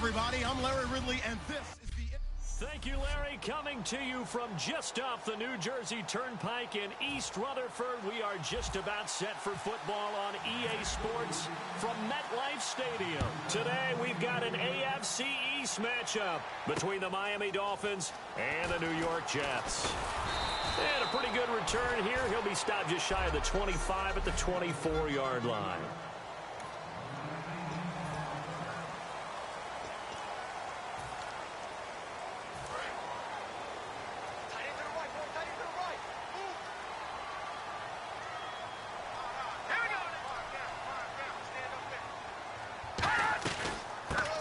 everybody. I'm Larry Ridley, and this is the... Thank you, Larry. Coming to you from just off the New Jersey Turnpike in East Rutherford. We are just about set for football on EA Sports from MetLife Stadium. Today, we've got an AFC East matchup between the Miami Dolphins and the New York Jets. And a pretty good return here. He'll be stopped just shy of the 25 at the 24-yard line.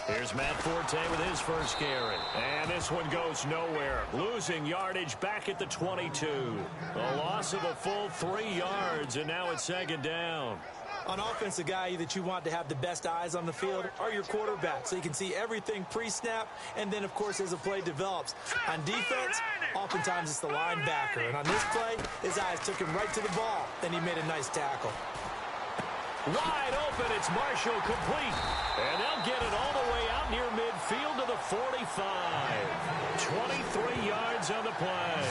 Here's Matt Forte with his first carry. And this one goes nowhere. Losing yardage back at the 22. A loss of a full 3 yards, and now it's second down. On offense, a guy that you want to have the best eyes on the field are your quarterback, so you can see everything pre-snap, and then, of course, as the play develops. On defense, oftentimes it's the linebacker. And on this play, his eyes took him right to the ball. Then he made a nice tackle. Wide open, it's Marshall complete. And they'll get it all the way out near midfield to the 45. 23 yards on the play.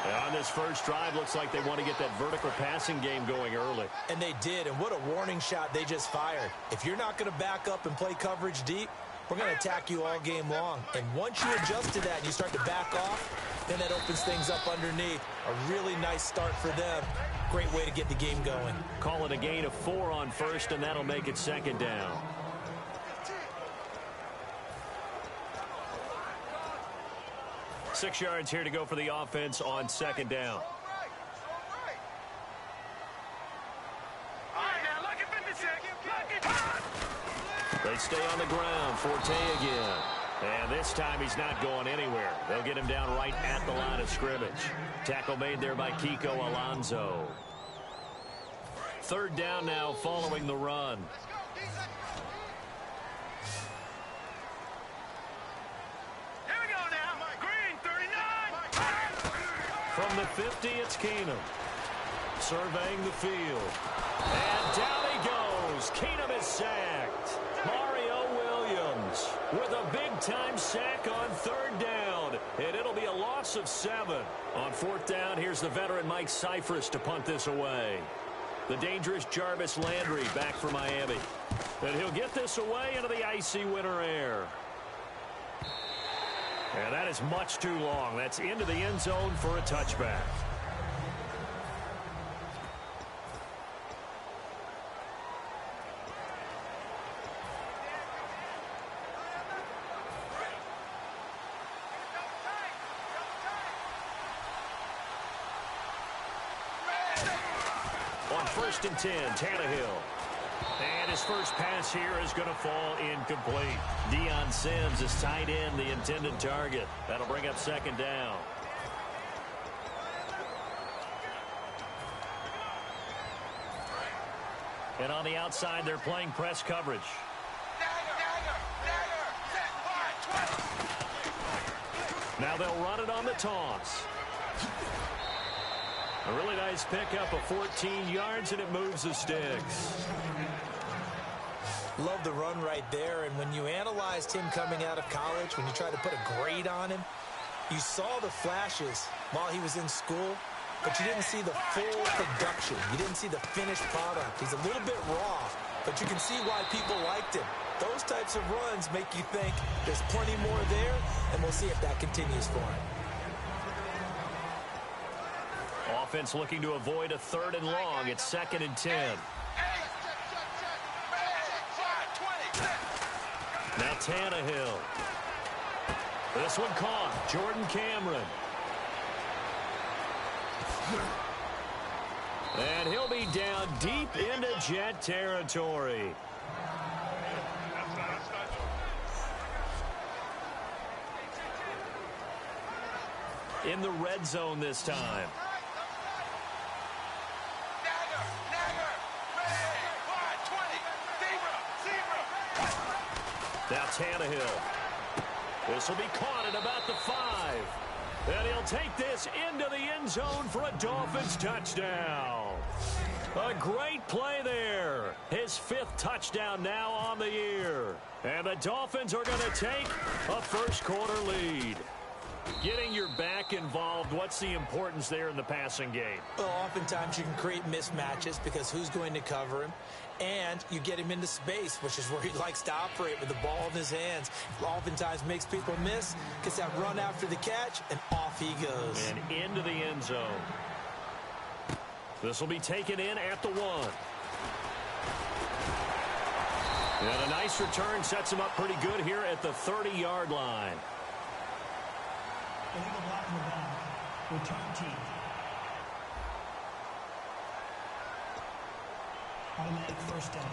And on this first drive, looks like they want to get that vertical passing game going early. And they did, and what a warning shot they just fired. If you're not going to back up and play coverage deep, we're going to attack you all game long. And once you adjust to that and you start to back off, then that opens things up underneath. A really nice start for them. Great way to get the game going. Call it a gain of 4 on first, and that'll make it second down. Six yards here to go for the offense on second down. They stay on the ground. Forte again. And this time he's not going anywhere. They'll get him down right at the line of scrimmage. Tackle made there by Kiko Alonso. Third down now following the run. From the 50, it's Keenum. Surveying the field. And down he goes. Keenum is sacked. Mario Williams with a big-time sack on third down. And it'll be a loss of 7. On fourth down, here's the veteran Mike Cyphers to punt this away. The dangerous Jarvis Landry back for Miami. And he'll get this away into the icy winter air. And that is much too long. That's into the end zone for a touchback. On 1st and 10, Tannehill. And his first pass here is going to fall incomplete. Deion Sims is tight end, the intended target. That'll bring up second down. And on the outside, they're playing press coverage. Now they'll run it on the toss. A really nice pickup of 14 yards, and it moves the sticks. Love the run right there, and when you analyzed him coming out of college, when you tried to put a grade on him, you saw the flashes while he was in school, but you didn't see the full production. You didn't see the finished product. He's a little bit raw, but you can see why people liked him. Those types of runs make you think there's plenty more there, and we'll see if that continues for him. Offense looking to avoid a 3rd and long. It's 2nd and 10. Now Tannehill. This one caught. Jordan Cameron. And he'll be down deep into Jet territory. In the red zone this time. Now Tannehill. This will be caught at about the 5. And he'll take this into the end zone for a Dolphins touchdown. A great play there. score. His 5th touchdown now on the year. And the Dolphins are going to take a first-quarter lead. Getting your back involved, what's the importance there in the passing game? Well, oftentimes you can create mismatches because who's going to cover him? And you get him into space, which is where he likes to operate with the ball in his hands. Oftentimes makes people miss, gets that run after the catch, and off he goes. And into the end zone. This will be taken in at the 1. And a nice return sets him up pretty good here at the 30-yard line. Illegal block in the back. Return team. Automatic first down.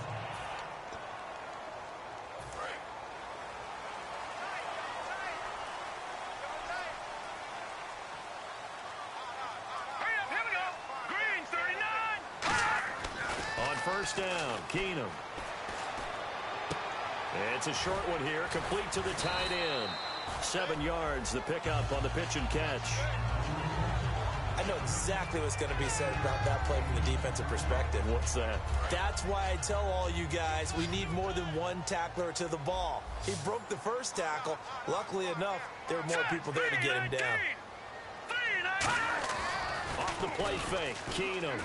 Here we go. Green 39. On first down, Keenum. It's a short one here, complete to the tight end. 7 yards, the pickup on the pitch and catch. I know exactly what's going to be said about that play from the defensive perspective. What's that? That's why I tell all you guys we need more than one tackler to the ball. He broke the first tackle. Luckily enough, there were more people there to get him down. Off the play fake, Keenum.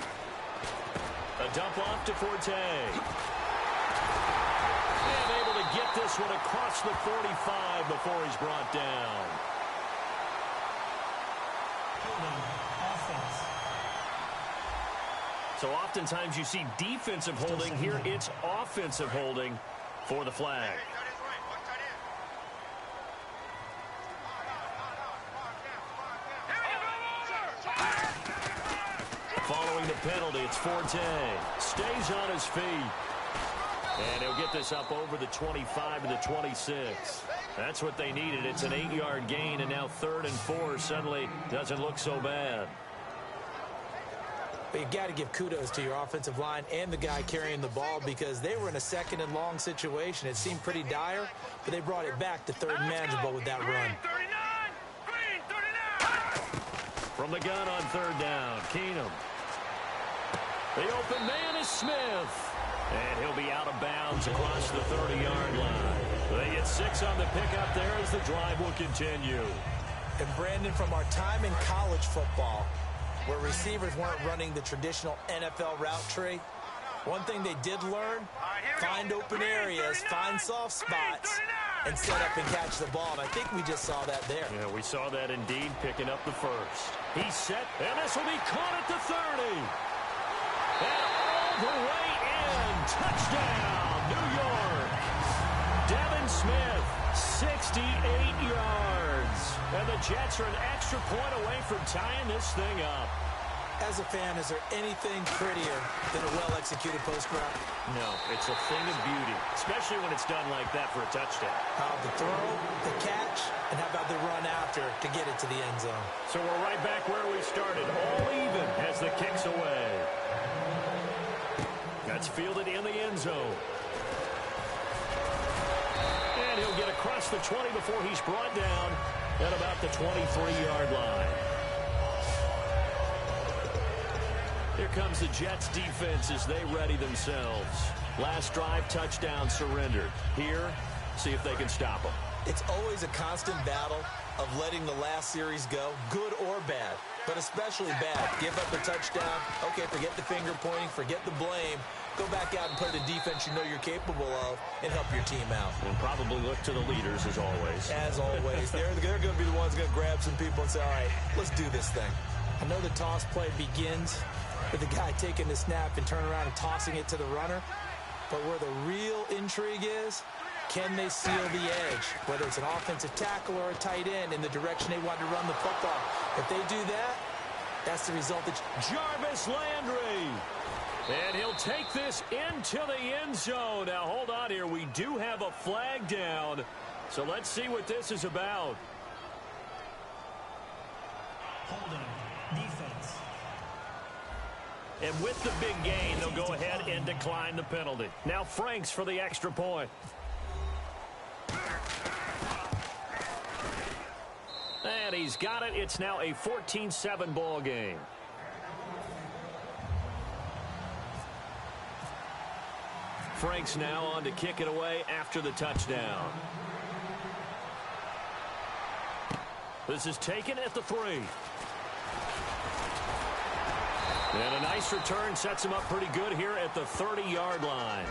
A dump off to Forte. And able to get this one across the 45 before he's brought down. Offense. So oftentimes you see defensive holding. Here it's offensive holding for the flag. Following the penalty, it's Forte. Stays on his feet. And he'll get this up over the 25 to the 26. That's what they needed. It's an 8-yard gain, and now 3rd and 4 suddenly doesn't look so bad. But you got to give kudos to your offensive line and the guy carrying the ball because they were in a 2nd and long situation. It seemed pretty dire, but they brought it back to 3rd and manageable with that run. From the gun on 3rd down, Keenum. The open man is Smith. And he'll be out of bounds across the 30-yard line. They get 6 on the pickup there as the drive will continue. And Brandon, from our time in college football, where receivers weren't running the traditional NFL route tree, one thing they did learn, find open areas, find soft spots, and set up and catch the ball. And I think we just saw that there. Yeah, we saw that indeed, picking up the first. He's set, and this will be caught at the 30. And all the way in. Touchdown, New York. Devin Smith, 68 yards. And the Jets are an extra point away from tying this thing up. As a fan, is there anything prettier than a well-executed post route? No, it's a thing of beauty, especially when it's done like that for a touchdown. How about the throw, the catch, and how about the run after to get it to the end zone? So we're right back where we started, all even as the kick's away. That's fielded in the end zone. And he'll get across the 20 before he's brought down at about the 23-yard line. Here comes the Jets defense as they ready themselves. Last drive, touchdown surrendered. Here, see if they can stop them. It's always a constant battle of letting the last series go, good or bad, but especially bad. Give up a touchdown. Okay, forget the finger pointing, forget the blame. Go back out and play the defense you know you're capable of and help your team out. And probably look to the leaders as always. As always. They're going to be the ones going to grab some people and say, all right, let's do this thing. I know the toss play begins with the guy taking the snap and turning around and tossing it to the runner. But where the real intrigue is, can they seal the edge? Whether it's an offensive tackle or a tight end in the direction they want to run the football. If they do that, that's the result. Jarvis Landry. And he'll take this into the end zone. Now, hold on here. We do have a flag down. So let's see what this is about. Holding. Defense. And with the big gain, they'll go ahead and decline the penalty. Now Franks for the extra point. And he's got it. It's now a 14-7 ball game. Franks now on to kick it away after the touchdown. This is taken at the 3. And a nice return sets him up pretty good here at the 30-yard line.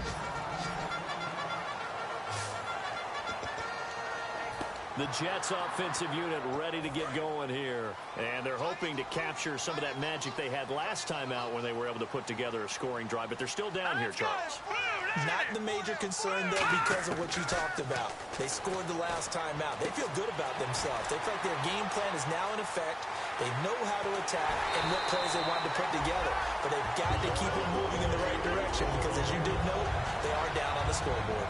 The Jets offensive unit ready to get going here. And they're hoping to capture some of that magic they had last time out when they were able to put together a scoring drive. But they're still down here, Charles. Not the major concern, though, because of what you talked about. They scored the last time out. They feel good about themselves. They feel like their game plan is now in effect. They know how to attack and what plays they want to put together. But they've got to keep it moving in the right direction because, as you did note, they are down on the scoreboard.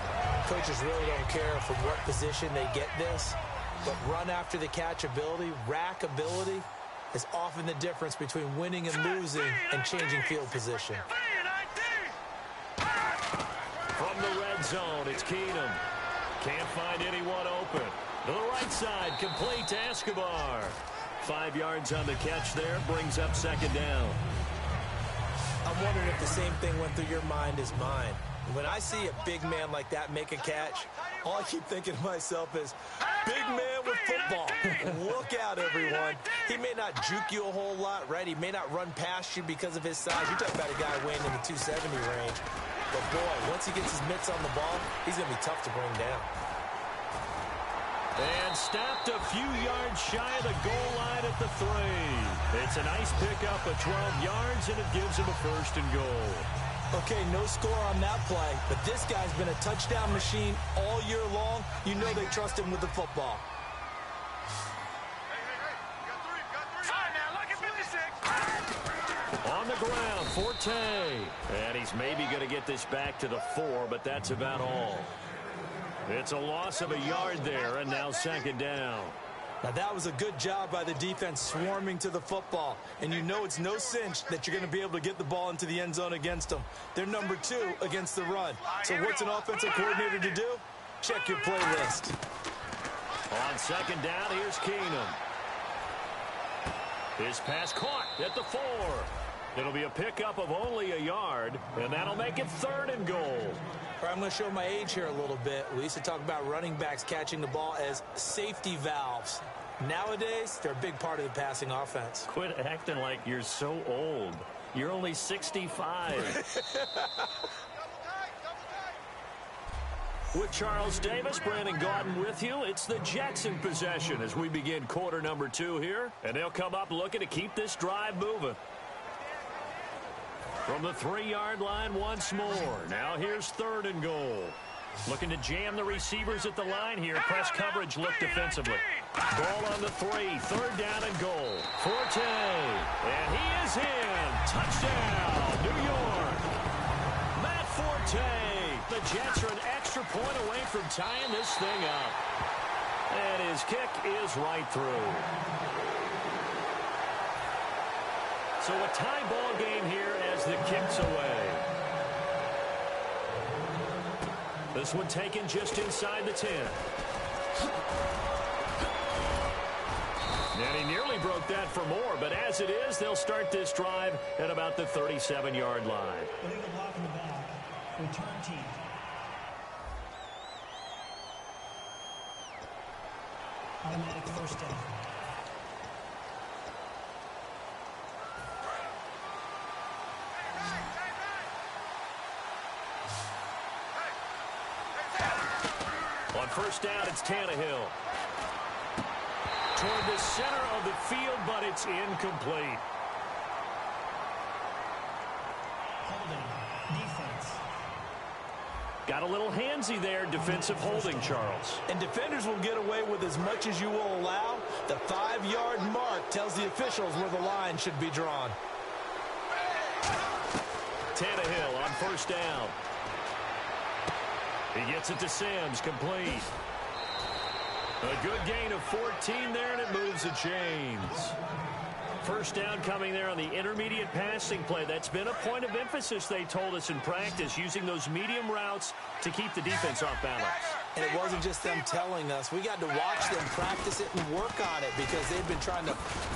Coaches really don't care from what position they get this, but run after the catch ability, rack ability, is often the difference between winning and losing and changing field position. From the red zone, it's Keenum. Can't find anyone open. To the right side, complete to Escobar. 5 yards on the catch there, brings up second down. I'm wondering if the same thing went through your mind as mine. When I see a big man like that make a catch, all I keep thinking to myself is, big man with football. Look out, everyone. He may not juke you a whole lot, right? He may not run past you because of his size. You're talking about a guy weighing in the 270 range. But, boy, once he gets his mitts on the ball, he's going to be tough to bring down. And stopped a few yards shy of the goal line at the 3. It's a nice pickup of 12 yards, and it gives him a first and goal. Okay, no score on that play, but this guy's been a touchdown machine all year long. You know they trust him with the football. On the ground, Forte. And he's maybe going to get this back to the 4, but that's about all. It's a loss of a yard there, and now second down. Now, that was a good job by the defense swarming to the football. And you know it's no cinch that you're going to be able to get the ball into the end zone against them. They're number 2 against the run. So what's an offensive coordinator to do? Check your playlist. On second down, here's Keenum. His pass caught at the 4. It'll be a pickup of only a yard, and that'll make it 3rd and goal. All right, I'm going to show my age here a little bit. We used to talk about running backs catching the ball as safety valves. Nowadays, they're a big part of the passing offense. Quit acting like you're so old. You're only 65. With Charles Davis, Brandon Gaudin with you. It's the Jets in possession as we begin quarter number 2 here. And they'll come up looking to keep this drive moving. From the 3-yard line once more. Now here's 3rd and goal. Looking to jam the receivers at the line here. Press coverage look defensively. Ball on the 3. 3rd down and goal. Forte. And he is in. Touchdown, New York. Matt Forte. The Jets are an extra point away from tying this thing up. And his kick is right through. So a tie ball game here as the kick's away. This one taken just inside the 10. And he nearly broke that for more, but as it is, they'll start this drive at about the 37-yard line. Putting the block in the back. Return team. Automatic first down. On first down, it's Tannehill. Toward the center of the field, but it's incomplete. Holding. Defense. Got a little handsy there, defensive holding, Charles. And defenders will get away with as much as you will allow. The 5-yard mark tells the officials where the line should be drawn. Tannehill on first down. He gets it to Sims, complete. A good gain of 14 there, and it moves the chains. First down coming there on the intermediate passing play. That's been a point of emphasis, they told us in practice, using those medium routes to keep the defense off balance. And it wasn't just them telling us. We got to watch them practice it and work on it because they've been trying to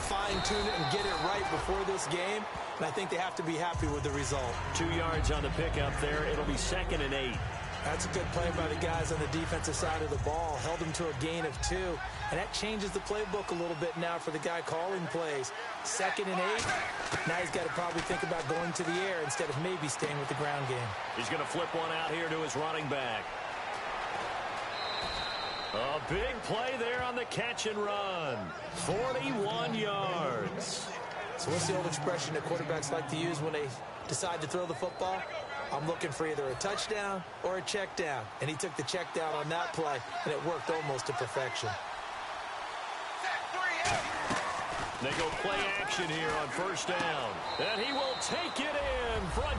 fine-tune it and get it right before this game. And I think they have to be happy with the result. 2 yards on the pickup there. It'll be 2nd and 8. That's a good play by the guys on the defensive side of the ball. Held them to a gain of 2. And that changes the playbook a little bit now for the guy calling plays. 2nd and 8. Now he's got to probably think about going to the air instead of maybe staying with the ground game. He's going to flip one out here to his running back. A big play there on the catch and run. 41 yards. So what's the old expression that quarterbacks like to use when they decide to throw the football? I'm looking for either a touchdown or a check down. And he took the check down on that play, and it worked almost to perfection. They go play action here on 1st down. And he will take it in front.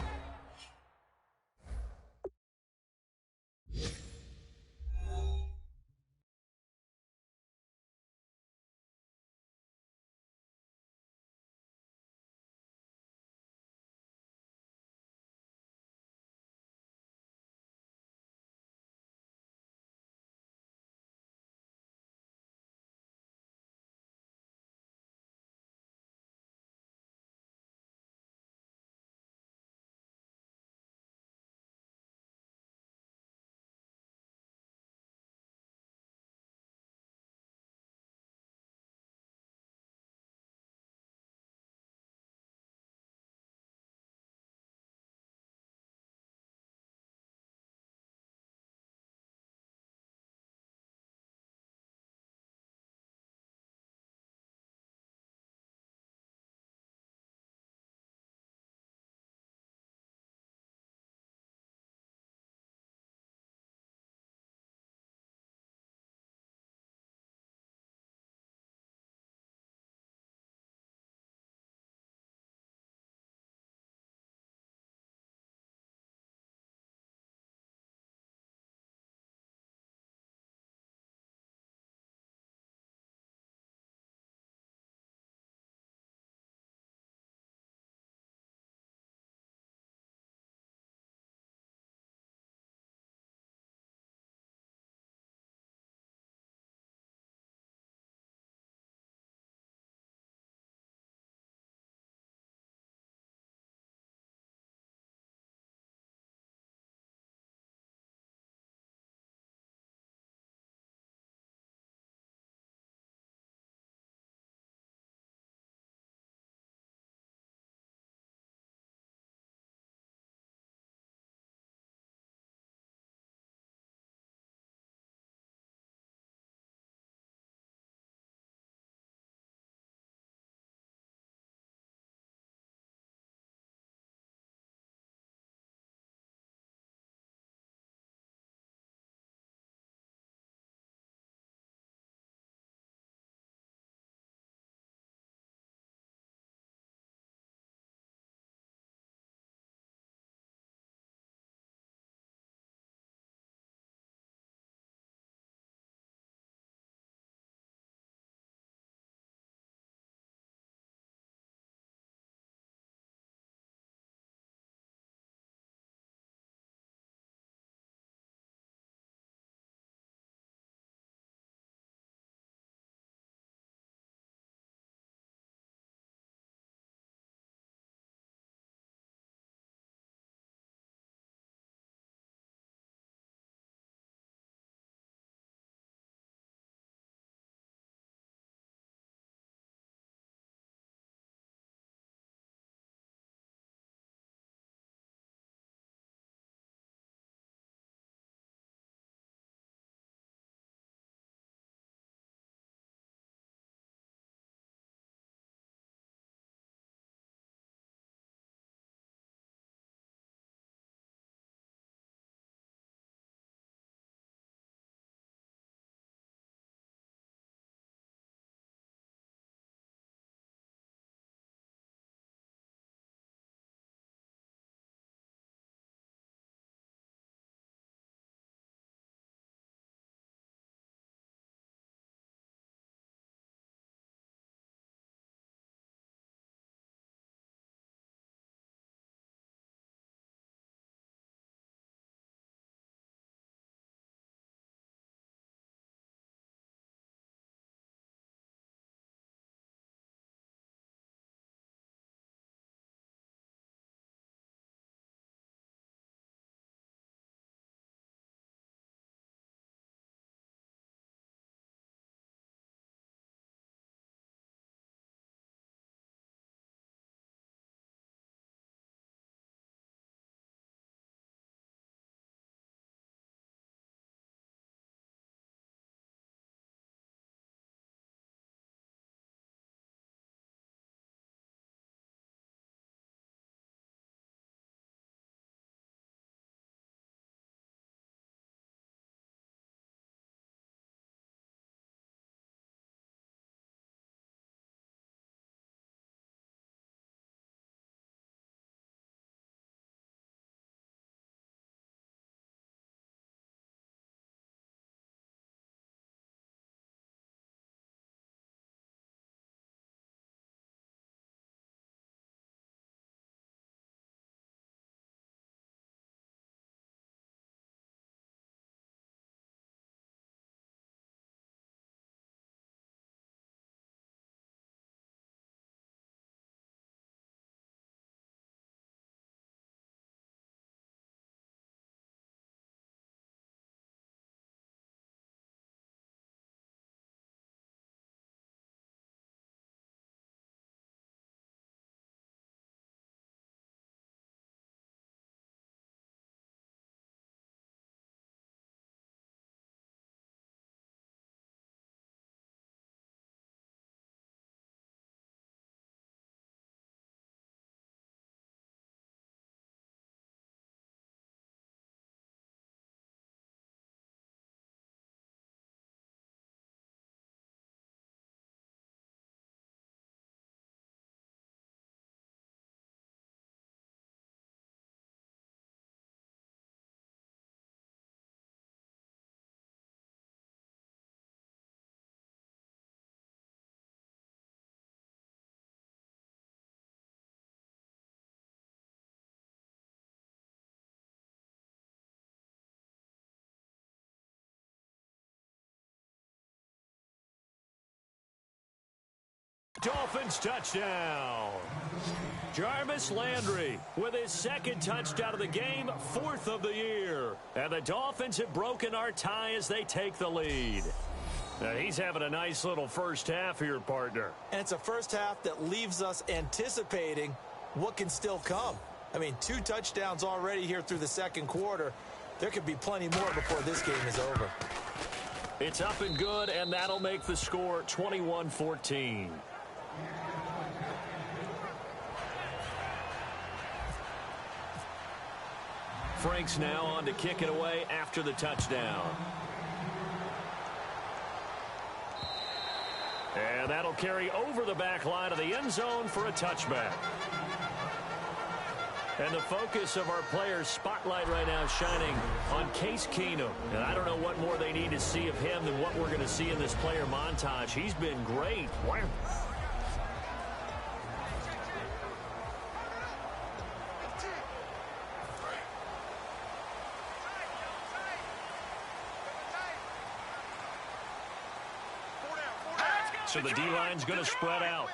Dolphins touchdown. Jarvis Landry with his second touchdown of the game, 4th of the year. And the Dolphins have broken our tie as they take the lead. Now, he's having a nice little first half here, partner. And it's a first half that leaves us anticipating what can still come. I mean, 2 touchdowns already here through the second quarter. There could be plenty more before this game is over. It's up and good, and that'll make the score 21-14. Frank's now on to kick it away after the touchdown. And that'll carry over the back line of the end zone for a touchback. And the focus of our players' spotlight right now is shining on Case Keenum. And I don't know what more they need to see of him than what we're going to see in this player montage. He's been great. Wow. So the D-line's going to spread out.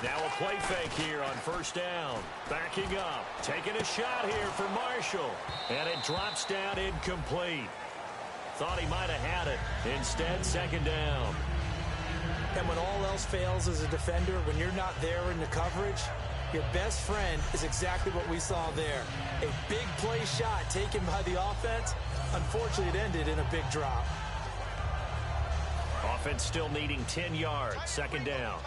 Now a play fake here on first down. Backing up. Taking a shot here for Marshall. And it drops down incomplete. Thought he might have had it. Instead, second down. And when all else fails as a defender, when you're not there in the coverage, your best friend is exactly what we saw there. A big play shot taken by the offense. Unfortunately, it ended in a big drop. Offense still needing 10 yards. Second down.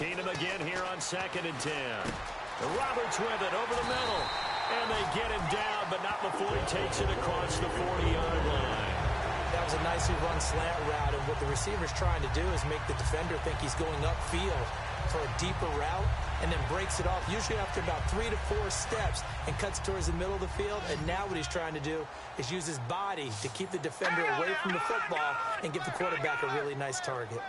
Keenum again here on 2nd and 10. Roberts with it over the middle. And they get him down, but not before he takes it across the 40-yard line. That was a nicely run slant route, and what the receiver's trying to do is make the defender think he's going upfield for a deeper route, and then breaks it off, usually after about 3 to 4 steps, and cuts towards the middle of the field. And now what he's trying to do is use his body to keep the defender away from the football and give the quarterback a really nice target.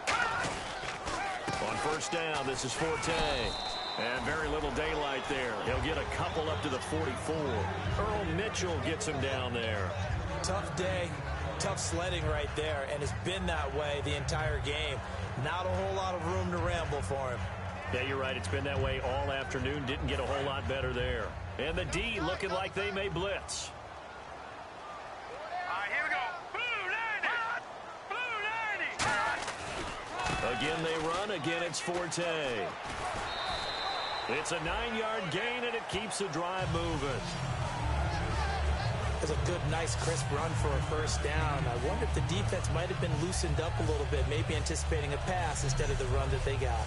On first down, this is Forte. And very little daylight there. He'll get a couple up to the 44. Earl Mitchell gets him down there. Tough day, tough sledding right there, and it's been that way the entire game. Not a whole lot of room to ramble for him. Yeah, you're right. It's been that way all afternoon. Didn't get a whole lot better there. And the D looking like they may blitz. All right, here we go. Blue 90. Again, they run. Again, it's Forte. It's a 9-yard gain, and it keeps the drive moving. It's a good, nice, crisp run for a first down. I wonder if the defense might have been loosened up a little bit, maybe anticipating a pass instead of the run that they got.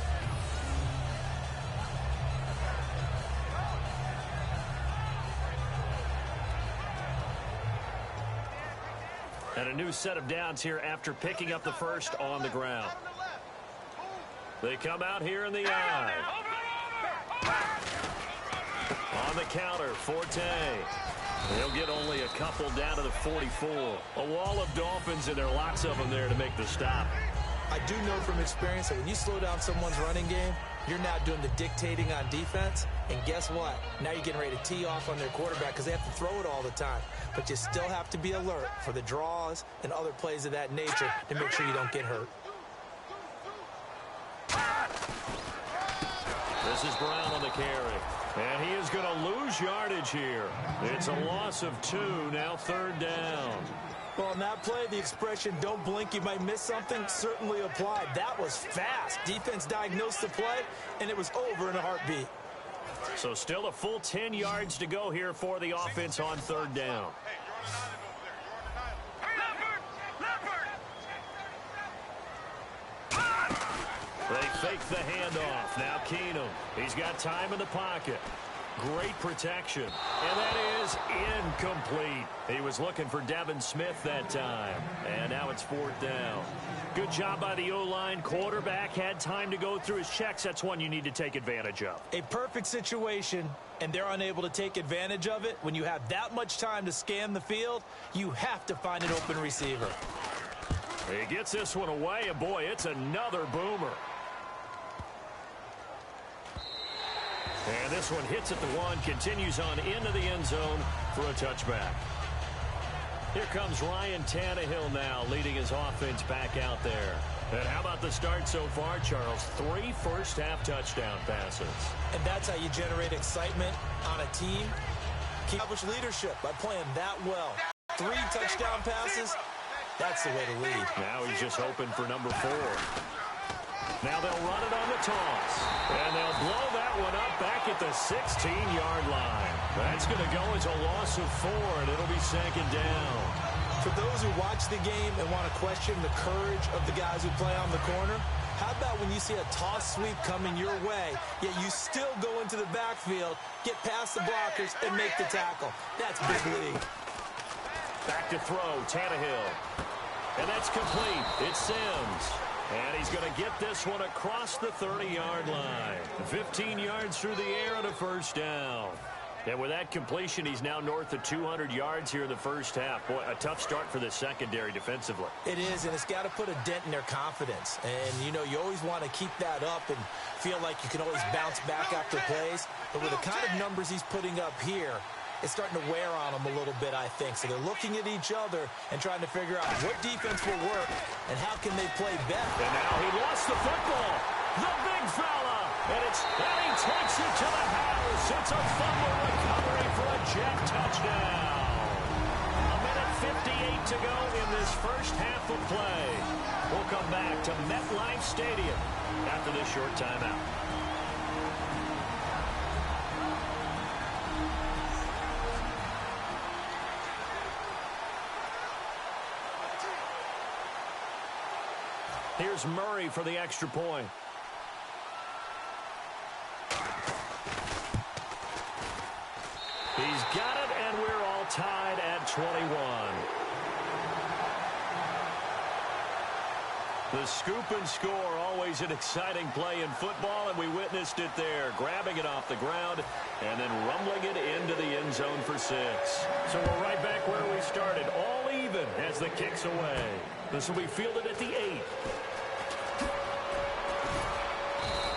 And a new set of downs here after picking up the first on the ground. They come out here in the eye. On the counter, Forte. They'll get only a couple down to the 44. A wall of Dolphins, and there are lots of them there to make the stop. I do know from experience that when you slow down someone's running game, you're now doing the dictating on defense. And guess what? Now you're getting ready to tee off on their quarterback because they have to throw it all the time. But you still have to be alert for the draws and other plays of that nature to make sure you don't get hurt. This is Brown on the carry. And he is going to lose yardage here. It's a loss of 2, now third down. Well, on that play, the expression, don't blink, you might miss something, certainly applied. That was fast. Defense diagnosed the play, and it was over in a heartbeat. So still a full 10 yards to go here for the offense on third down. They fake the handoff. Now Keenum. He's got time in the pocket. Great protection. And that is incomplete. He was looking for Devin Smith that time. And now it's fourth down. Good job by the O-line. Quarterback had time to go through his checks. That's one you need to take advantage of. A perfect situation, and they're unable to take advantage of it. When you have that much time to scan the field, you have to find an open receiver. He gets this one away, and boy, it's another boomer. And this one hits at the 1, continues on into the end zone for a touchback. Here comes Ryan Tannehill now, leading his offense back out there. And how about the start so far, Charles? 3 first-half touchdown passes. And that's how you generate excitement on a team. Establish leadership by playing that well. 3 touchdown passes, that's the way to lead. Now he's just hoping for number 4. Now they'll run it on the toss. And they'll blow that one up back at the 16-yard line. That's going to go as a loss of 4, and it'll be 2nd down. For those who watch the game and want to question the courage of the guys who play on the corner, how about when you see a toss sweep coming your way, yet you still go into the backfield, get past the blockers, and make the tackle? That's big league. Back to throw, Tannehill. And that's complete. It's Sims. And he's going to get this one across the 30-yard line. 15 yards through the air and a first down. And with that completion, he's now north of 200 yards here in the first half. Boy, a tough start for the secondary defensively. It is, and it's got to put a dent in their confidence. And, you know, you always want to keep that up and feel like you can always bounce back after plays. But with the kind of numbers he's putting up here, it's starting to wear on them a little bit, I think. So they're looking at each other and trying to figure out what defense will work and how can they play better. And now he lost the football. The big fella. And he takes it to the house. It's a fumble recovery for a Jet touchdown. 1:58 to go in this first half of play. We'll come back to MetLife Stadium after this short timeout. Here's Murray for the extra point. He's got it, and we're all tied at 21. The scoop and score, always an exciting play in football, and we witnessed it there. Grabbing it off the ground and then rumbling it into the end zone for 6. So we're right back where we started, all even as the kick's away. This will be fielded at the 8.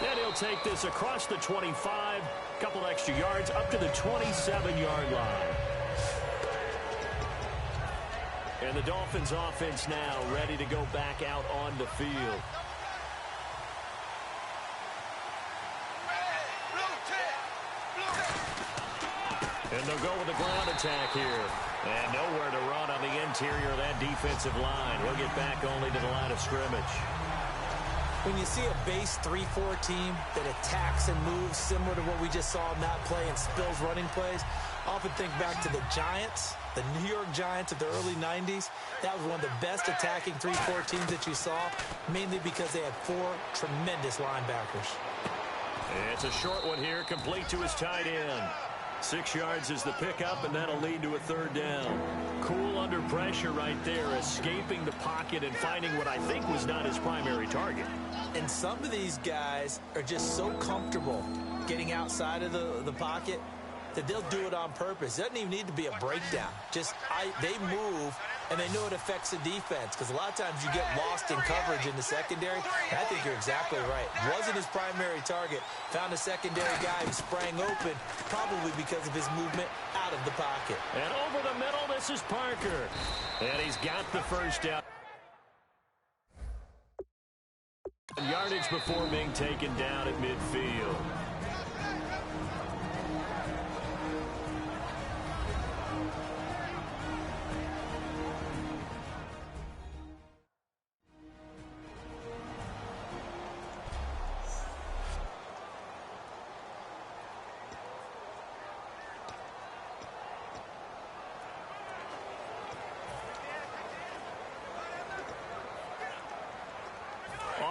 And he'll take this across the 25, couple extra yards up to the 27-yard line. And the Dolphins offense now ready to go back out on the field. And they'll go with the ground attack here. And nowhere to run on the interior of that defensive line. He'll get back only to the line of scrimmage. When you see a base 3-4 team that attacks and moves similar to what we just saw in that play and spills running plays, I often think back to the Giants, the New York Giants of the early 90s. That was one of the best attacking 3-4 teams that you saw, mainly because they had 4 tremendous linebackers. It's a short one here, complete to his tight end. 6 yards is the pickup, and that'll lead to a 3rd down. Cool under pressure right there, escaping the pocket and finding what I think was not his primary target. And some of these guys are just so comfortable getting outside of the pocket that they'll do it on purpose. It doesn't even need to be a breakdown. They move, and they know it affects the defense, because a lot of times you get lost in coverage in the secondary. And I think you're exactly right. Wasn't his primary target. Found a secondary guy who sprang open, probably because of his movement out of the pocket. And over the middle, this is Parker. And he's got the first down. Yardage before being taken down at midfield.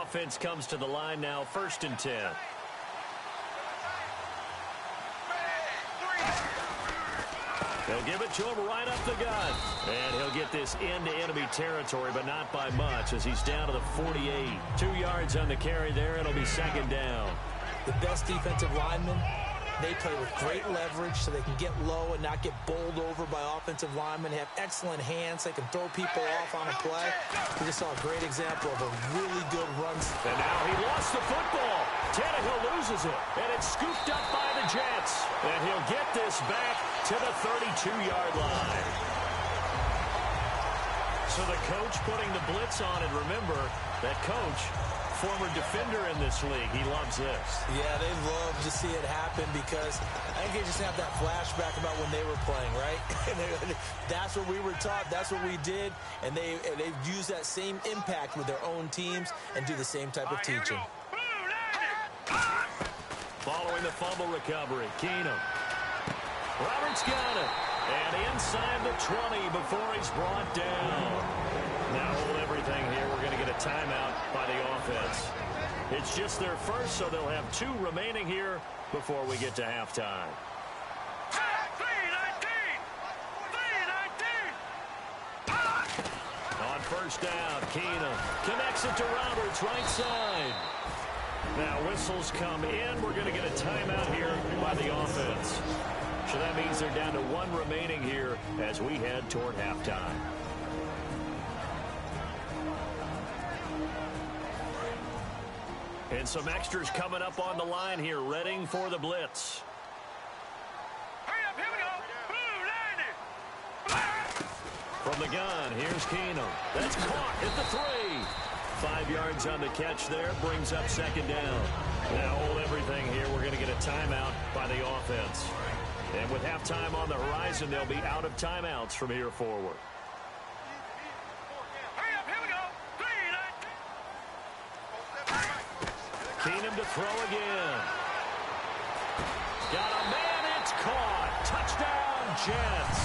Offense comes to the line now, 1st and 10. They'll give it to him right up the gut. And he'll get this into enemy territory, but not by much, as he's down to the 48. 2 yards on the carry there. It'll be 2nd down. The best defensive linemen, they play with great leverage so they can get low and not get bowled over by offensive linemen. They have excellent hands. They can throw people off on a play. We just saw a great example of a really good run. And now he lost the football. Tannehill loses it, and it's scooped up by the Jets. And he'll get this back to the 32-yard line. So the coach putting the blitz on it. Remember, that coach, former defender in this league, he loves this. Yeah, they love to see it happen because I think they just have that flashback about when they were playing, right? That's what we were taught. That's what we did. And they've used that same impact with their own teams and do the same type of teaching. Following the fumble recovery, Keenum. Roberts got it. And inside the 20 before he's brought down. Now hold everything here. We're going to get a timeout by the offense. It's just their first, so they'll have 2 remaining here before we get to halftime. On first down, Keenum connects it to Roberts, right side. Now whistles come in. We're going to get a timeout here by the offense. So that means they're down to 1 remaining here as we head toward halftime. And some extras coming up on the line here, readying for the blitz. Hurry up, here we go. From the gun, here's Keenum. That's caught at the 3. 5 yards on the catch there, brings up second down. Now hold everything here. We're going to get a timeout by the offense. And with halftime on the horizon, they'll be out of timeouts from here forward. Hurry up, here we go. Keenum to throw again. Got a man, it's caught. Touchdown, Jets.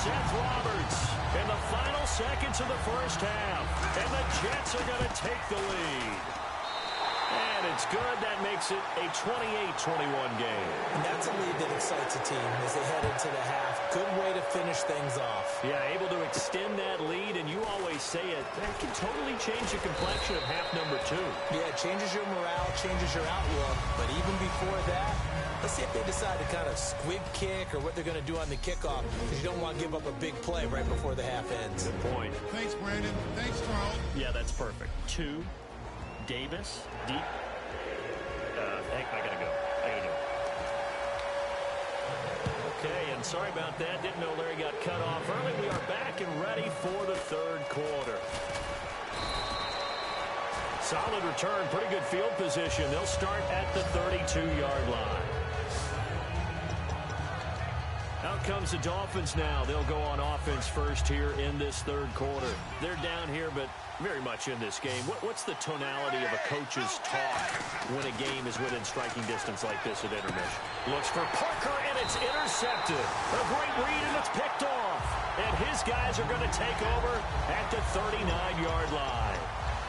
Seth Roberts in the final seconds of the first half. And the Jets are going to take the lead. And it's good. That makes it a 28-21 game. And that's a lead that excites a team as they head into the half. Good way to finish things off. Yeah, able to extend that lead, and you always say it, that can totally change the complexion of half number 2. Yeah, it changes your morale, changes your outlook. But even before that, let's see if they decide to kind of squib kick or what they're going to do on the kickoff, because you don't want to give up a big play right before the half ends. Good point. Thanks, Brandon. Thanks, Carl. Yeah, that's perfect. 2, Davis, deep. I gotta go. Okay, and sorry about that. Didn't know Larry got cut off early. We are back and ready for the third quarter. Solid return, pretty good field position. They'll start at the 32-yard line. Out comes the Dolphins now. They'll go on offense first here in this third quarter. They're down here, but very much in this game. What's the tonality of a coach's talk when a game is within striking distance like this at intermission? Looks for Parker, and it's intercepted. A great read, and it's picked off. And his guys are going to take over at the 39-yard line.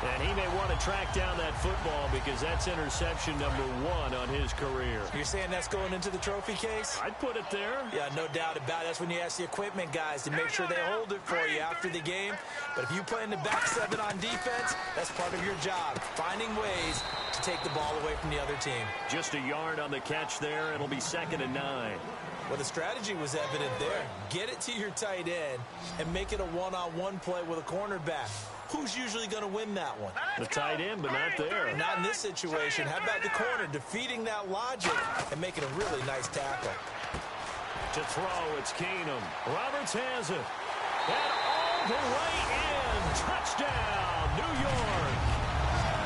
And he may want to track down that football because that's interception number 1 on his career. You're saying that's going into the trophy case? I'd put it there. Yeah, no doubt about it. That's when you ask the equipment guys to make sure they hold it for you after the game. But if you play in the back 7 on defense, that's part of your job, finding ways to take the ball away from the other team. Just a yard on the catch there. It'll be 2nd and 9. Well, the strategy was evident there. Get it to your tight end and make it a one-on-one play with a cornerback. Who's usually going to win that one? The tight end, but not there. Not in this situation. How about the corner defeating that logic and making a really nice tackle? To throw, it's Keenum. Roberts has it. And all the way in. Touchdown, New York.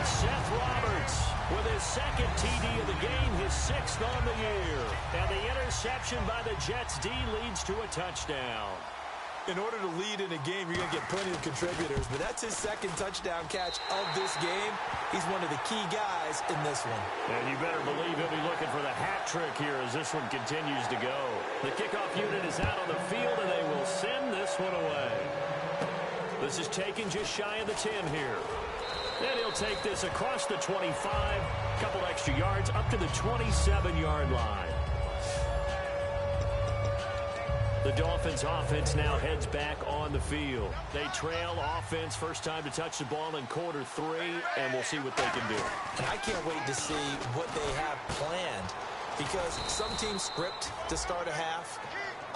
Seth Roberts with his 2nd TD of the game, his 6th on the year. And the interception by the Jets D leads to a touchdown. In order to lead in a game, you're going to get plenty of contributors, but that's his 2nd touchdown catch of this game. He's one of the key guys in this one. And you better believe he'll be looking for the hat trick here as this one continues to go. The kickoff unit is out on the field, and they will send this one away. This is taken just shy of the 10 here. Then he'll take this across the 25, a couple extra yards, up to the 27-yard line. The Dolphins offense now heads back on the field. They trail offense, first time to touch the ball in quarter 3, and we'll see what they can do. And I can't wait to see what they have planned, because some teams script to start a half.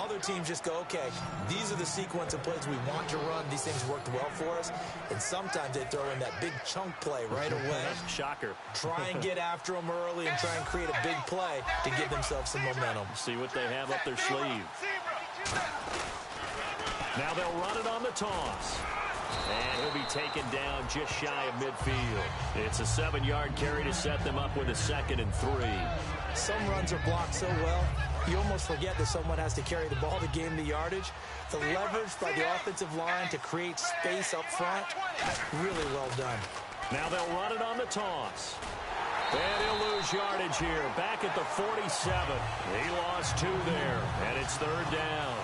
Other teams just go, okay, these are the sequence of plays we want to run. These things worked well for us. And sometimes they throw in that big chunk play right away. Shocker. Try and get after them early and try and create a big play to give themselves some momentum. See what they have up their sleeve. Now they'll run it on the toss. And he'll be taken down just shy of midfield. It's a 7-yard carry to set them up with a 2nd and 3. Some runs are blocked so well, you almost forget that someone has to carry the ball to gain the yardage. The leverage by the offensive line to create space up front, really well done. Now they'll run it on the toss. And he'll lose yardage here, back at the 47. He lost 2 there, and it's 3rd down.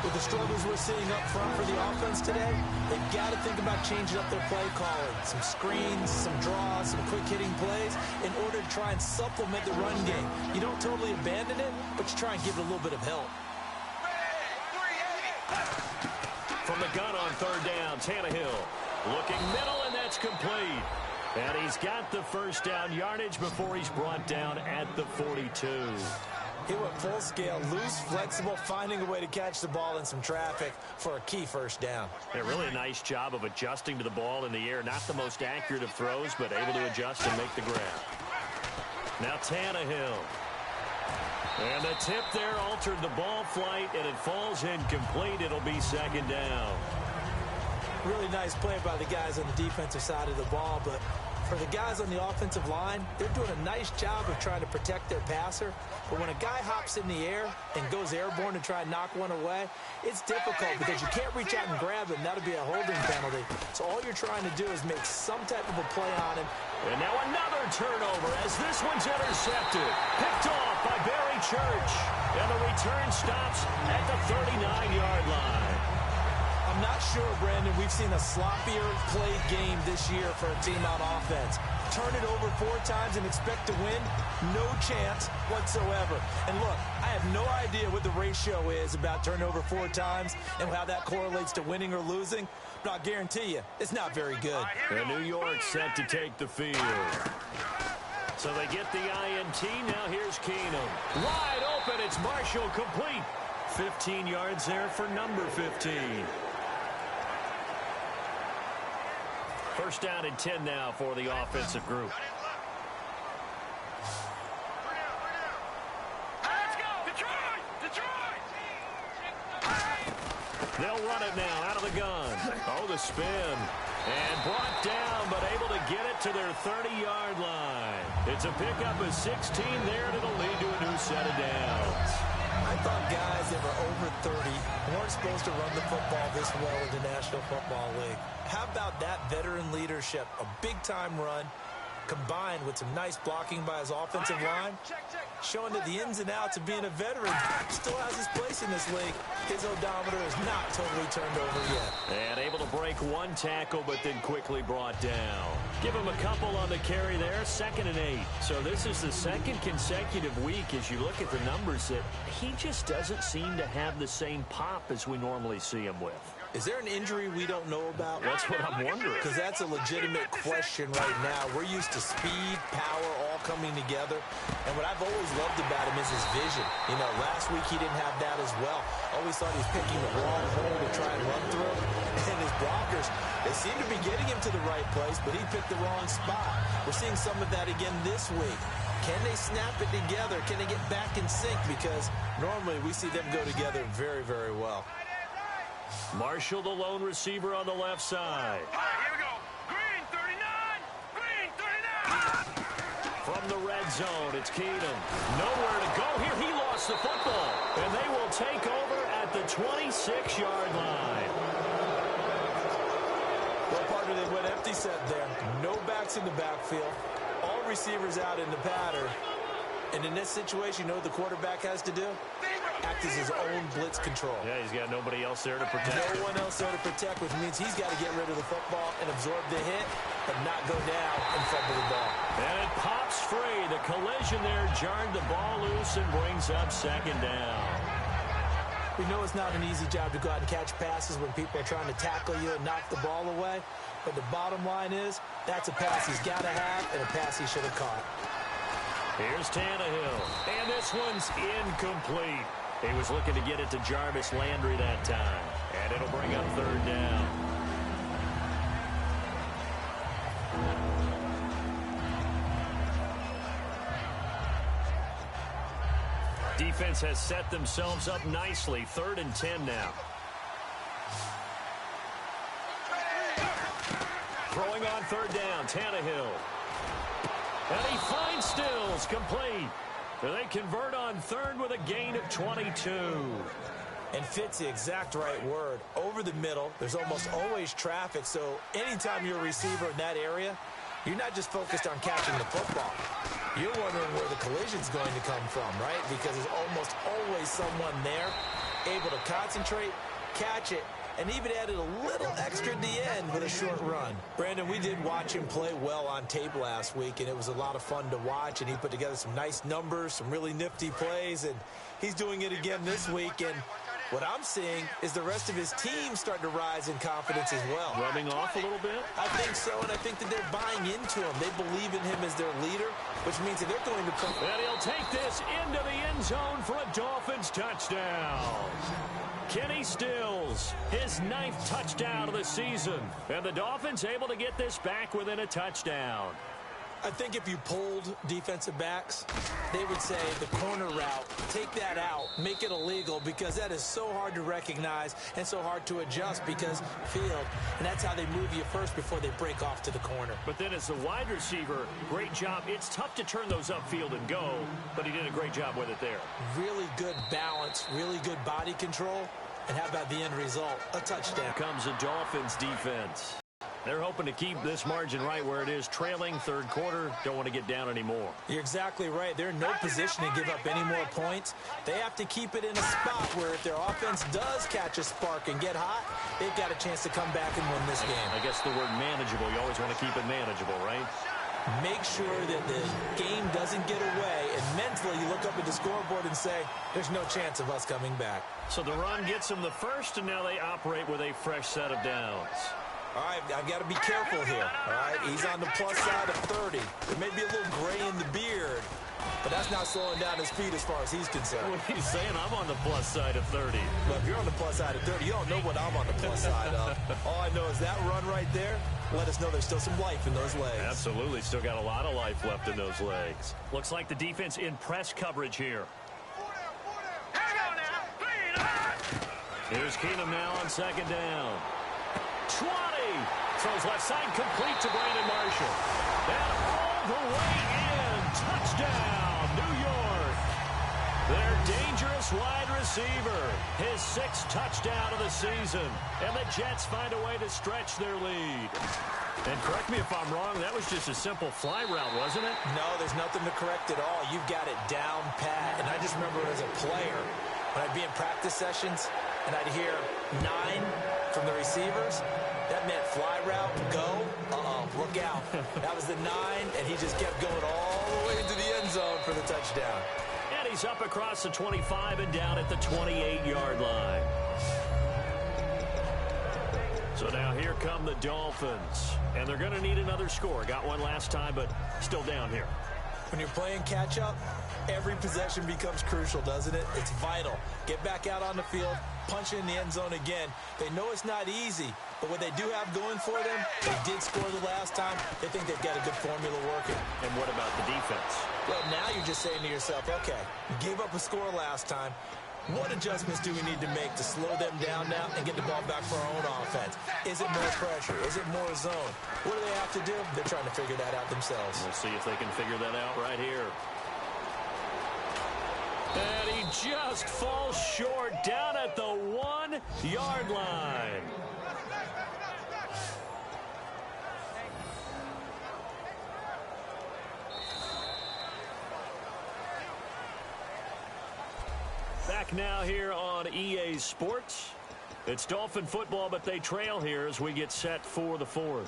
With the struggles we're seeing up front for the offense today, they've got to think about changing up their play calling. Some screens, some draws, some quick-hitting plays in order to try and supplement the run game. You don't totally abandon it, but you try and give it a little bit of help. From the gun on 3rd down, Tannehill looking middle, and that's complete. And he's got the 1st down yardage before he's brought down at the 42. He went full scale, loose, flexible, finding a way to catch the ball in some traffic for a key 1st down. A really nice job of adjusting to the ball in the air. Not the most accurate of throws, but able to adjust and make the grab. Now Tannehill. And the tip there altered the ball flight, and it falls incomplete. It'll be 2nd down. Really nice play by the guys on the defensive side of the ball, but for the guys on the offensive line, they're doing a nice job of trying to protect their passer. But when a guy hops in the air and goes airborne to try and knock one away, it's difficult because you can't reach out and grab him. That'll be a holding penalty. So all you're trying to do is make some type of a play on him. And now another turnover as this one's intercepted. Picked off by Barry Church. And the return stops at the 39-yard line. I'm not sure, Brandon, we've seen a sloppier played game this year for a team on offense. Turn it over 4 times and expect to win? No chance whatsoever. And look, I have no idea what the ratio is about turnover 4 times and how that correlates to winning or losing, but I'll guarantee you, it's not very good. And New York set to take the field. So they get the INT. Now here's Keenum. Wide open. It's Marshall, complete. 15 yards there for number 15. 1st down and 10 now for the offensive group. Let's go! Detroit! Detroit! They'll run it now out of the gun. Oh, the spin. And brought down, but able to get it to their 30-yard line. It's a pickup of 16 there, and it'll lead to a new set of downs. I thought guys that were over 30 weren't supposed to run the football this well in the National Football League. How about that veteran leadership? A big-time run combined with some nice blocking by his offensive line, showing that the ins and outs of being a veteran still has his place in this league. His odometer is not totally turned over yet. And able to break 1 tackle, but then quickly brought down. Give him a couple on the carry there, 2nd and 8. So this is the 2nd consecutive week as you look at the numbers that he just doesn't seem to have the same pop as we normally see him with. Is there an injury we don't know about? That's what I'm wondering. Because that's a legitimate question right now. We're used to speed, power, all coming together. And what I've always loved about him is his vision. You know, last week he didn't have that as well. Always thought he was picking the wrong hole to try and run through. And his blockers, they seem to be getting him to the right place, but he picked the wrong spot. We're seeing some of that again this week. Can they snap it together? Can they get back in sync? Because normally we see them go together very, very well. Marshall, the lone receiver on the left side. All right, here we go. Green 39! Green 39! From the red zone, it's Keenum. Nowhere to go here. He lost the football. And they will take over at the 26-yard line. Well, partner, they went empty set there. No backs in the backfield. All receivers out in the pattern. And in this situation, you know what the quarterback has to do? Act as his own blitz control. Yeah, he's got nobody else there to protect him. No one else there to protect, which means he's got to get rid of the football and absorb the hit, but not go down and fumble the ball. And it pops free. The collision there jarred the ball loose and brings up 2nd down. We know it's not an easy job to go out and catch passes when people are trying to tackle you and knock the ball away, but the bottom line is that's a pass he's got to have and a pass he should have caught. Here's Tannehill, and this one's incomplete. He was looking to get it to Jarvis Landry that time. And it'll bring up third down. Defense has set themselves up nicely. 3rd and 10 now. Throwing on 3rd down, Tannehill. And he finds Stills, complete. They convert on 3rd with a gain of 22. And fits the exact right word. Over the middle, there's almost always traffic, so anytime you're a receiver in that area, you're not just focused on catching the football. You're wondering where the collision's going to come from, right? Because there's almost always someone there able to concentrate, catch it, and even added a little extra at the end with a short run. Brandon, we did watch him play well on tape last week, and it was a lot of fun to watch, and he put together some nice numbers, some really nifty plays, and he's doing it again this week. And what I'm seeing is the rest of his team starting to rise in confidence as well. Rubbing off a little bit? I think so, and I think that they're buying into him. They believe in him as their leader, which means that they're going to come. And he'll take this into the end zone for a Dolphins touchdown. Kenny Stills, his 9th touchdown of the season. And the Dolphins able to get this back within a touchdown. I think if you polled defensive backs, they would say the corner route, take that out, make it illegal, because that is so hard to recognize and so hard to adjust because field, and that's how they move you first before they break off to the corner. But then as the wide receiver, great job. It's tough to turn those upfield and go, but he did a great job with it there. Really good balance, really good body control, and how about the end result? A touchdown. Comes the Dolphins defense. They're hoping to keep this margin right where it is, trailing 3rd quarter. Don't want to get down anymore. You're exactly right. They're in no position to give up any more points. They have to keep it in a spot where if their offense does catch a spark and get hot, they've got a chance to come back and win this game. I guess the word manageable, you always want to keep it manageable, right? Make sure that the game doesn't get away, and mentally you look up at the scoreboard and say, there's no chance of us coming back. So the run gets them the first, and now they operate with a fresh set of downs. All right, I've got to be careful here. All right, he's on the plus side of 30. There may be a little gray in the beard, but that's not slowing down his feet as far as he's concerned. What are you saying? I'm on the plus side of 30. Well, if you're on the plus side of 30, you don't know what I'm on the plus side of. All I know is that run right there let us know there's still some life in those legs. Absolutely, still got a lot of life left in those legs. Looks like the defense in press coverage here. Here's Keenum now on 2nd down. 20. Throws left side, complete to Brandon Marshall. And all the way in. Touchdown, New York. Their dangerous wide receiver. His 6th touchdown of the season. And the Jets find a way to stretch their lead. And correct me if I'm wrong, that was just a simple fly route, wasn't it? No, there's nothing to correct at all. You've got it down pat. And I just remember as a player, when I'd be in practice sessions, and I'd hear 9 from the receivers, that meant fly route, go, look out. That was the 9, and he just kept going all the way into the end zone for the touchdown. And he's up across the 25 and down at the 28-yard line. So now here come the Dolphins, and they're going to need another score. Got one last time, but still down here. When you're playing catch-up, every possession becomes crucial, doesn't it? It's vital. Get back out on the field, punch in the end zone again. They know it's not easy, but what they do have going for them, they did score the last time. They think they've got a good formula working. And what about the defense? Well, now you're just saying to yourself, okay, gave up a score last time. What adjustments do we need to make to slow them down now and get the ball back for our own offense? Is it more pressure? Is it more zone? What do they have to do? They're trying to figure that out themselves. We'll see if they can figure that out right here. And he just falls short down at the 1-yard line. Back now here on EA Sports. It's Dolphin football, but they trail here as we get set for the 4th.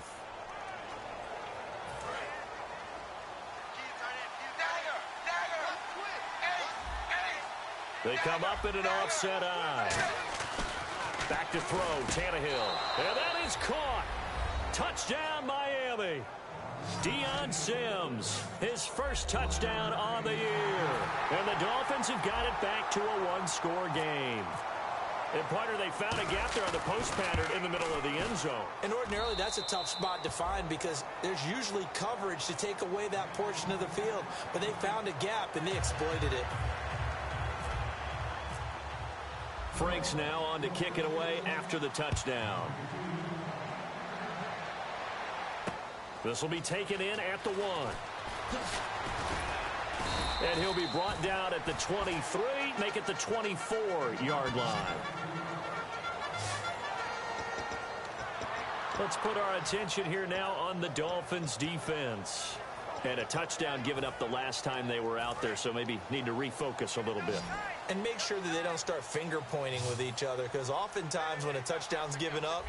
They come up in an offset eye. Back to throw, Tannehill. And that is caught. Touchdown, Miami. Deion Sims, his first touchdown on the year. And the Dolphins have got it back to a one-score game. And, partner, they found a gap there on the post pattern in the middle of the end zone. And ordinarily, that's a tough spot to find because there's usually coverage to take away that portion of the field. But they found a gap, and they exploited it. Franks now on to kick it away after the touchdown. This will be taken in at the 1. And he'll be brought down at the 23, make it the 24-yard line. Let's put our attention here now on the Dolphins' defense. And a touchdown given up the last time they were out there, so maybe need to refocus a little bit. And make sure that they don't start finger-pointing with each other, because oftentimes when a touchdown's given up,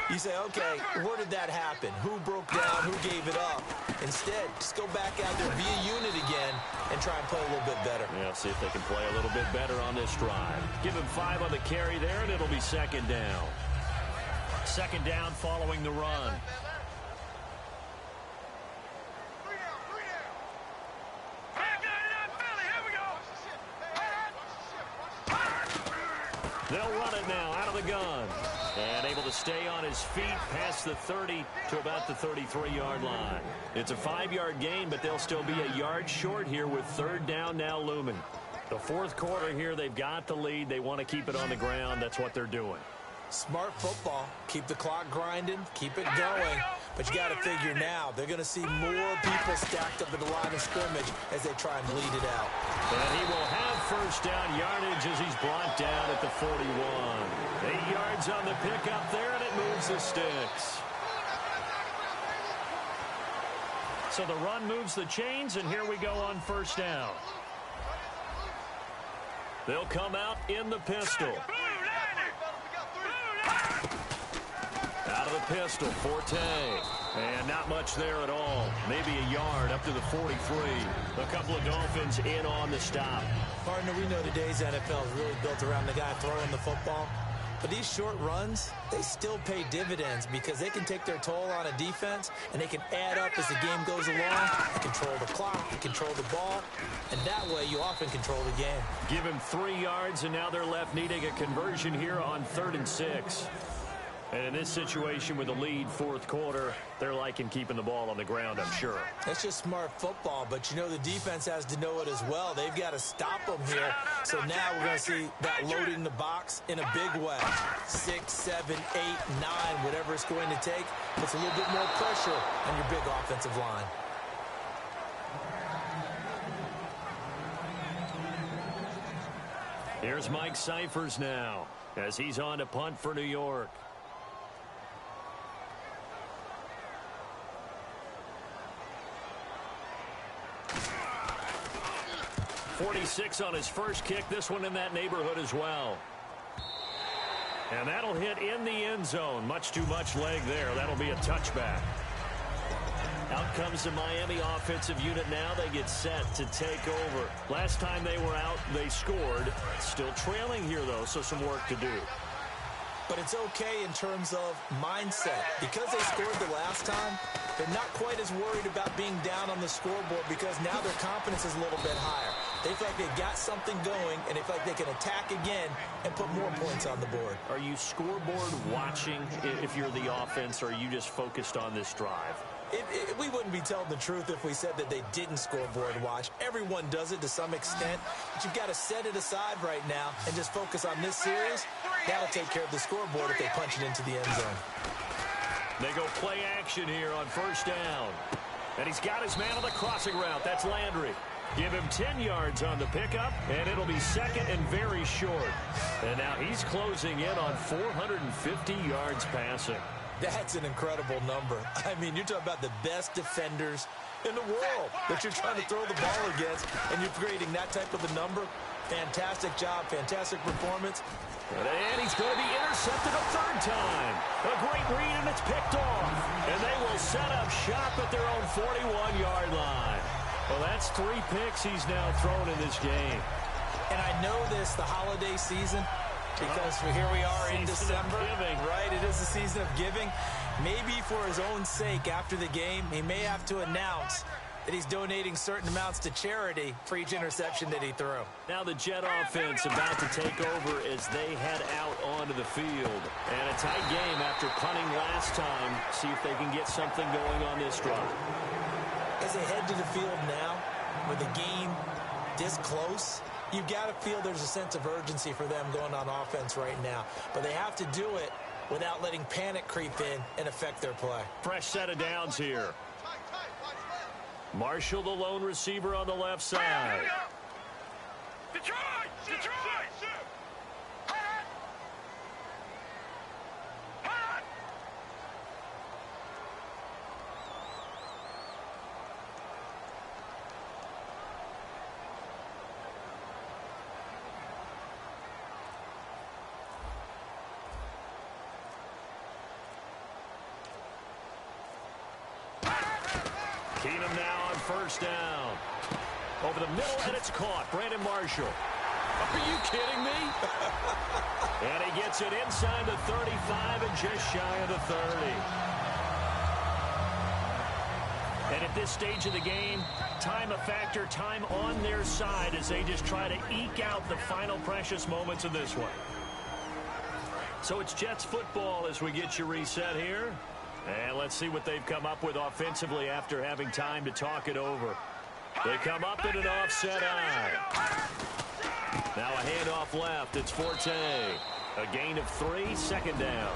you say, okay, where did that happen? Who broke down? Who gave it up? Instead, just go back out there, be a unit again, and try and play a little bit better. Yeah, see if they can play a little bit better on this drive. Give him 5 on the carry there, and it'll be second down. Second down following the run. They'll run it now out of the gun. And able to stay on his feet past the 30 to about the 33-yard line. It's a 5-yard gain, but they'll still be a yard short here with third down now looming. The fourth quarter here, they've got the lead. They want to keep it on the ground. That's what they're doing. Smart football. Keep the clock grinding. Keep it going. But you got to figure now, they're going to see more people stacked up at the line of scrimmage as they try and bleed it out. And he will have first down yardage as he's brought down at the 41. 8 yards on the pickup there, and it moves the sticks. So the run moves the chains, and here we go on first down. They'll come out in the pistol. Out of the pistol, Forte. And not much there at all. Maybe a yard up to the 43. A couple of Dolphins in on the stop. Partner, we know today's NFL is really built around the guy throwing the football. But these short runs, they still pay dividends because they can take their toll on a defense and they can add up as the game goes along. You control the clock, you control the ball, and that way you often control the game. Give him 3 yards, and now they're left needing a conversion here on 3rd and 6. And in this situation with the lead fourth quarter, they're liking keeping the ball on the ground, I'm sure. It's just smart football, but you know the defense has to know it as well. They've got to stop them here. So now we're going to see that loading the box in a big way. 6, 7, 8, 9, whatever it's going to take, puts a little bit more pressure on your big offensive line. Here's Mike Cyphers now as he's on to punt for New York. 46 on his first kick. This one in that neighborhood as well. And that'll hit in the end zone. Much too much leg there. That'll be a touchback. Out comes the Miami offensive unit now. They get set to take over. Last time they were out, they scored. Still trailing here, though, so some work to do. But it's okay in terms of mindset. Because they scored the last time, they're not quite as worried about being down on the scoreboard because now their confidence is a little bit higher. They feel like they've got something going, and they feel like they can attack again and put more points on the board. Are you scoreboard watching if you're the offense, or are you just focused on this drive? We wouldn't be telling the truth if we said that they didn't scoreboard watch. Everyone does it to some extent, but you've got to set it aside right now and just focus on this series. That'll take care of the scoreboard if they punch it into the end zone. They go play action here on first down. And he's got his man on the crossing route. That's Landry. Give him 10 yards on the pickup, and it'll be second and very short. And now he's closing in on 450 yards passing. That's an incredible number. I mean, you're talking about the best defenders in the world that you're trying to throw the ball against, and you're creating that type of a number. Fantastic job, fantastic performance. And he's going to be intercepted a third time. A great read, and it's picked off. And they will set up shop at their own 41-yard line. Well, that's 3 picks he's now thrown in this game. And I know this, the holiday season, Because here we are in December, right? It is the season of giving. Maybe for his own sake, after the game, he may have to announce that he's donating certain amounts to charity for each interception that he threw. Now the Jet offense about to take over as they head out onto the field. And a tight game after punting last time. See if they can get something going on this drive. As they head to the field now, with the game this close, you've got to feel there's a sense of urgency for them going on offense right now. But they have to do it without letting panic creep in and affect their play. Fresh set of downs here. Marshall, the lone receiver on the left side. Detroit! Detroit! Keenum now on first down. Over the middle, and it's caught. Brandon Marshall. Are you kidding me? And he gets it inside the 35 and just shy of the 30. And at this stage of the game, time a factor, time on their side as they just try to eke out the final precious moments of this one. So it's Jets football as we get you reset here. And let's see what they've come up with offensively after having time to talk it over. They come up in an offset eye. Now a handoff left. It's Forte. A gain of 3, second down.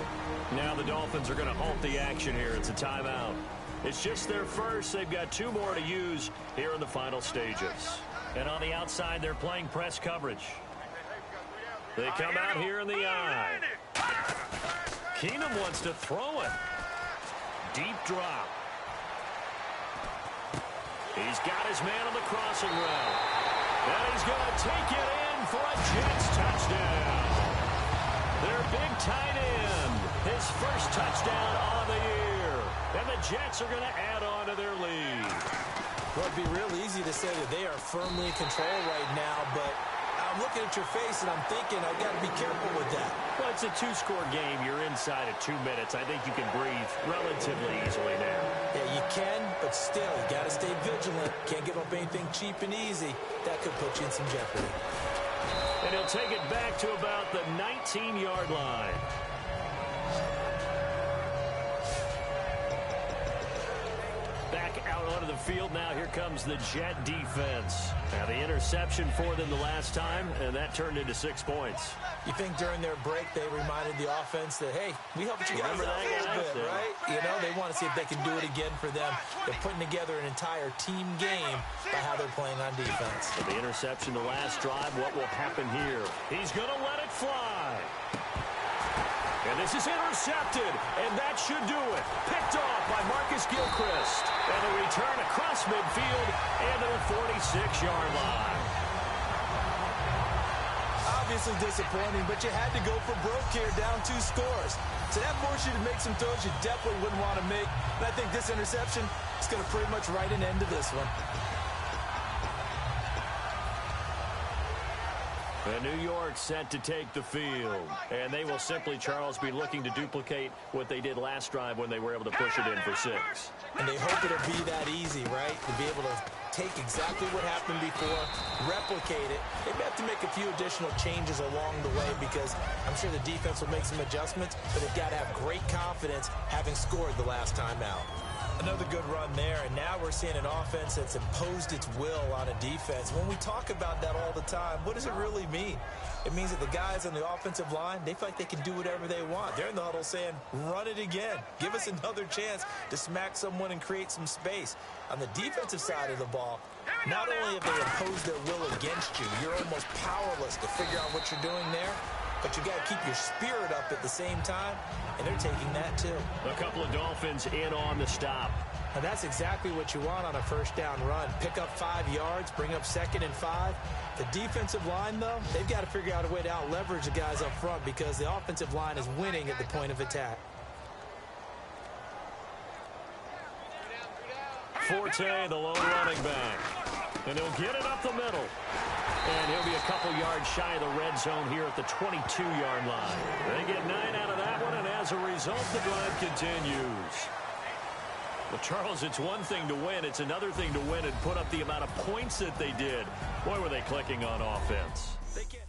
Now the Dolphins are going to halt the action here. It's a timeout. It's just their first. They've got 2 more to use here in the final stages. And on the outside, they're playing press coverage. They come out here in the eye. Keenum wants to throw it. Deep drop. He's got his man on the crossing route. And he's going to take it in for a Jets touchdown. Their big tight end. His first touchdown on the year. And the Jets are going to add on to their lead. Well, it'd be real easy to say that they are firmly in control right now, but I'm looking at your face and I'm thinking I've got to be careful with that. Well, it's a 2-score game. You're inside of 2 minutes. I think you can breathe relatively easily now. Yeah, you can, but still, you got to stay vigilant. Can't give up anything cheap and easy. That could put you in some jeopardy. And he'll take it back to about the 19-yard line. Back out onto the field now. Here comes the Jet defense. Now the interception for them the last time, and that turned into 6 points. You think during their break they reminded the offense that, hey, we helped you guys out a little bit, right? You know, they want to see if they can do it again for them. They're putting together an entire team game by how they're playing on defense. And the interception the last drive, what will happen here? He's going to let it fly. And this is intercepted, and that should do it. Picked off by Marcus Gilchrist. And a return across midfield and to the 46-yard line. Obviously disappointing, but you had to go for broke here, down 2 scores. So that forced you to make some throws you definitely wouldn't want to make. And I think this interception is going to pretty much write an end to this one. And New York set to take the field. And they will simply, Charles, be looking to duplicate what they did last drive when they were able to push it in for 6. And they hope it'll be that easy, right? To be able to take exactly what happened before, replicate it. They may have to make a few additional changes along the way because I'm sure the defense will make some adjustments, but they've got to have great confidence having scored the last time out. Another good run there, and now we're seeing an offense that's imposed its will on a defense. When we talk about that all the time, what does it really mean? It means that the guys on the offensive line, they feel like they can do whatever they want. They're in the huddle saying, run it again. Give us another chance to smack someone and create some space. On the defensive side of the ball, not only have they imposed their will against you, you're almost powerless to figure out what you're doing there, but you got to keep your spirit up at the same time, and they're taking that too. A couple of Dolphins in on the stop. And that's exactly what you want on a first down run. Pick up 5 yards, bring up 2nd and 5. The defensive line, though, they've got to figure out a way to out-leverage the guys up front because the offensive line is winning at the point of attack. Forte, the lone running back. And he'll get it up the middle. And he'll be a couple yards shy of the red zone here at the 22-yard line. They get 9 out of that one, and as a result, the drive continues. Well, Charles, it's one thing to win. It's another thing to win and put up the amount of points that they did. Boy, were they clicking on offense. They can't